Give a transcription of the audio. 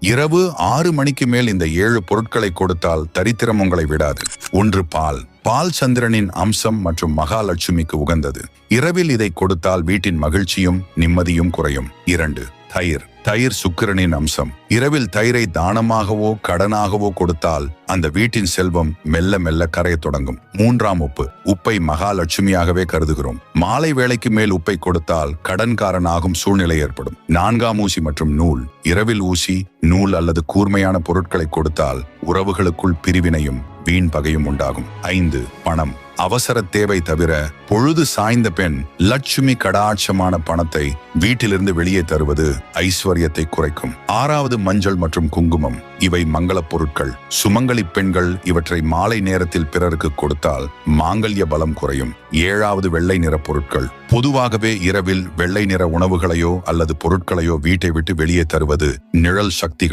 இரவு 6 மணிக்கு மேல் இந்த 7 பொருட்களை கொடுத்தால் தரித்திரம் உங்களை விடாது. 1. பால். பால் சந்திரனின் அம்சம் மற்றும் மகாலட்சுமிக்கு உகந்தது. இரவில் இதை கொடுத்தால் வீட்டின் மகிழ்ச்சியும் நிம்மதியும் குறையும். 2. தயிர். தயிர் சுக்கிரனின் அம்சம். இரவில் தயிரை தானமாகவோ கடனாகவோ கொடுத்தால் அந்த வீட்டின் செல்வம் மெல்ல மெல்ல கரையத் தொடங்கும். 3. உப்பு. உப்பை மகாலட்சுமியாகவே கருதுகிறோம். மாலை வேளைக்கு மேல் உப்பை கொடுத்தால் கடன்காரனாகும் சூழ்நிலை ஏற்படும். 4. ஊசி மற்றும் நூல். இரவில் ஊசி, நூல் அல்லது கூர்மையான பொருட்களை கொடுத்தால் உறவுகளுக்குள் பிரிவினையும் வீண் பகையும் உண்டாகும். 5. பணம். அவசர தேவை தவிர பொழுது சாய்ந்த பெண் லட்சுமி கடாட்சமான பணத்தை வீட்டிலிருந்து வெளியே தருவது ஐஸ்வர்யத்தை குறைக்கும். 6. மஞ்சள் மற்றும் குங்குமம். இவை மங்கள பொருட்கள். சுமங்கலி பெண்கள் இவற்றை மாலை நேரத்தில் பிறருக்கு கொடுத்தால் மாங்கல்ய பலம் குறையும். 7. வெள்ளை நிற பொருட்கள். பொதுவாகவே இரவில் வெள்ளை நிற உணவுகளையோ அல்லது பொருட்களையோ வீட்டை விட்டு வெளியே தருவது நிழல் சக்திகள்